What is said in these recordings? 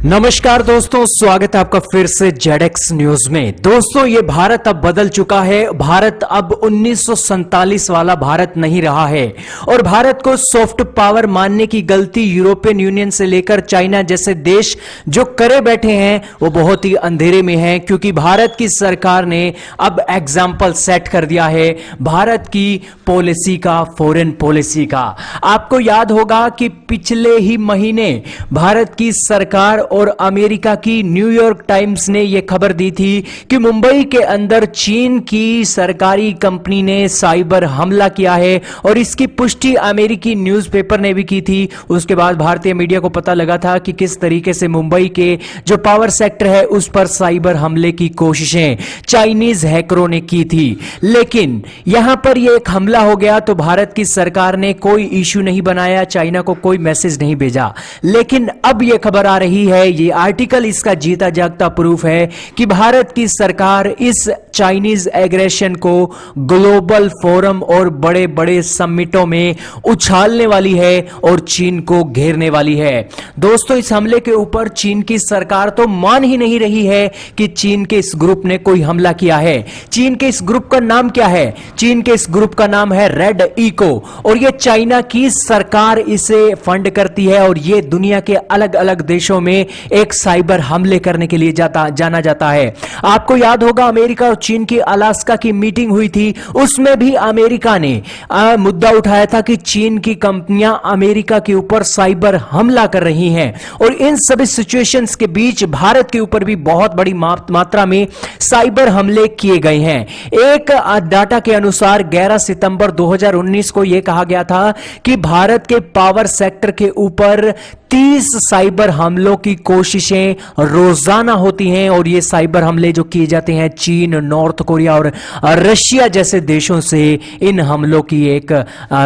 नमस्कार दोस्तों, स्वागत है आपका फिर से जेडेक्स न्यूज में। दोस्तों, ये भारत अब बदल चुका है। भारत अब 1947 वाला भारत नहीं रहा है और भारत को सॉफ्ट पावर मानने की गलती यूरोपियन यूनियन से लेकर चाइना जैसे देश जो करे बैठे हैं वो बहुत ही अंधेरे में हैं, क्योंकि भारत की सरकार ने अब एग्जाम्पल सेट कर दिया है भारत की पॉलिसी का, फॉरेन पॉलिसी का। आपको याद होगा कि पिछले ही महीने भारत की सरकार और अमेरिका की न्यूयॉर्क टाइम्स ने यह खबर दी थी कि मुंबई के अंदर चीन की सरकारी कंपनी ने साइबर हमला किया है और इसकी पुष्टि अमेरिकी न्यूज़पेपर ने भी की थी। उसके बाद भारतीय मीडिया को पता लगा था कि किस तरीके से मुंबई के जो पावर सेक्टर है उस पर साइबर हमले की कोशिशें चाइनीज हैकरों ने की थी। लेकिन यहां पर यह एक हमला हो गया तो भारत की सरकार ने कोई इश्यू नहीं बनाया, चाइना को कोई मैसेज नहीं भेजा। लेकिन अब यह खबर आ रही है, ये आर्टिकल इसका जीता जागता प्रूफ है कि भारत की सरकार इस चाइनीज एग्रेशन को ग्लोबल फोरम और बड़े बड़े समिटों में उछालने वाली है और चीन को घेरने वाली है। दोस्तों, इस हमले के ऊपर चीन की सरकार तो मान ही नहीं रही है कि चीन के इस ग्रुप ने कोई हमला किया है। चीन के इस ग्रुप का नाम क्या है? चीन के इस ग्रुप का नाम है रेड इको और यह चाइना की सरकार इसे फंड करती है और यह दुनिया के अलग अलग देशों में एक साइबर हमले करने के लिए जाना जाता है। आपको याद होगा अमेरिका और चीन की अलास्का की मीटिंग हुई थी, उसमें भी अमेरिका ने मुद्दा उठाया था कि चीन की कंपनियां अमेरिका के ऊपर साइबर हमला कर रही हैं और इन सभी सिचुएशंस के बीच भारत के ऊपर भी बहुत बड़ी मात्रा में साइबर हमले किए गए हैं। एक डाटा के अनुसार 11 सितंबर 2019 को यह कहा गया था कि भारत के पावर सेक्टर के ऊपर 30 साइबर हमलों की कोशिशें रोजाना होती हैं और ये साइबर हमले जो किए जाते हैं चीन, नॉर्थ कोरिया और रशिया जैसे देशों से इन हमलों की एक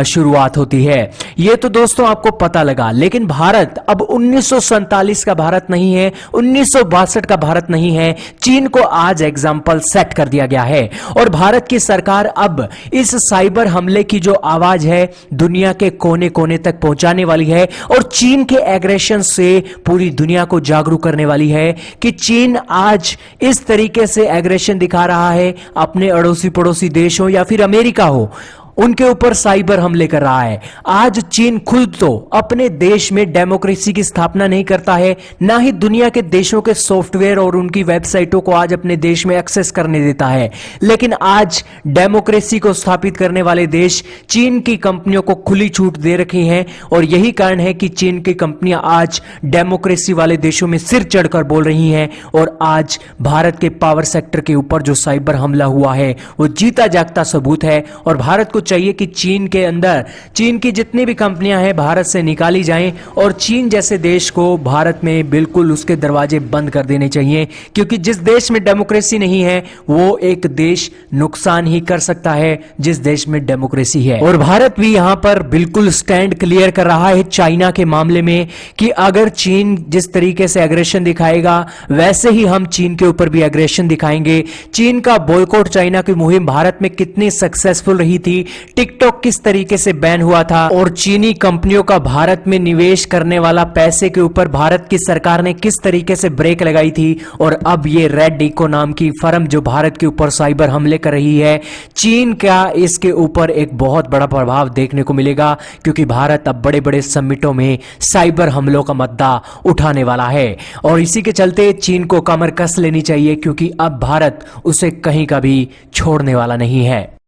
शुरुआत होती है। ये तो दोस्तों आपको पता लगा, लेकिन भारत अब 1947 का भारत नहीं है, 1962 का भारत नहीं है। चीन को आज एग्जाम्पल सेट कर दिया गया है और भारत की सरकार अब इस साइबर हमले की जो आवाज है दुनिया के कोने कोने तक पहुंचाने वाली है और चीन के एग्रेशन से पूरी दुनिया को जागरूक करने वाली है कि चीन आज इस तरीके से एग्रेशन दिखा रहा है अपने अड़ोसी पड़ोसी देश हो या फिर अमेरिका हो, उनके ऊपर साइबर हमले कर रहा है। आज चीन खुद तो अपने देश में डेमोक्रेसी की स्थापना नहीं करता है, ना ही दुनिया के देशों के सॉफ्टवेयर और उनकी वेबसाइटों को आज अपने देश में एक्सेस करने देता है। लेकिन आज डेमोक्रेसी को स्थापित करने वाले देश चीन की कंपनियों को खुली छूट दे रखी हैं और यही कारण है कि चीन की कंपनियां आज डेमोक्रेसी वाले देशों में सिर चढ़कर बोल रही हैं और आज भारत के पावर सेक्टर के ऊपर जो साइबर हमला हुआ है वो जीता जागता सबूत है और भारत को चाहिए कि चीन के अंदर चीन की जितनी भी कंपनियां हैं भारत से निकाली जाएं और चीन जैसे देश को भारत में बिल्कुल उसके दरवाजे बंद कर देने चाहिए, क्योंकि जिस देश में डेमोक्रेसी नहीं है वो एक देश नुकसान ही कर सकता है जिस देश में डेमोक्रेसी है। और भारत भी यहां पर बिल्कुल स्टैंड क्लियर कर रहा है चाइना के मामले में कि अगर चीन जिस तरीके से एग्रेशन दिखाएगा वैसे ही हम चीन के ऊपर भी एग्रेशन दिखाएंगे। चीन का बॉयकॉट चाइना की मुहिम भारत में कितनी सक्सेसफुल रही थी, टिकटॉक किस तरीके से बैन हुआ था और चीनी कंपनियों का भारत में निवेश करने वाला पैसे के ऊपर भारत की सरकार ने किस तरीके से ब्रेक लगाई थी और अब ये रेड इको नाम की फर्म जो भारत के ऊपर साइबर हमले कर रही है, चीन का इसके ऊपर एक बहुत बड़ा प्रभाव देखने को मिलेगा, क्योंकि भारत अब बड़े बड़े समिटों में साइबर हमलों का मुद्दा उठाने वाला है और इसी के चलते चीन को कमर कस लेनी चाहिए, क्योंकि अब भारत उसे कहीं का भी छोड़ने वाला नहीं है।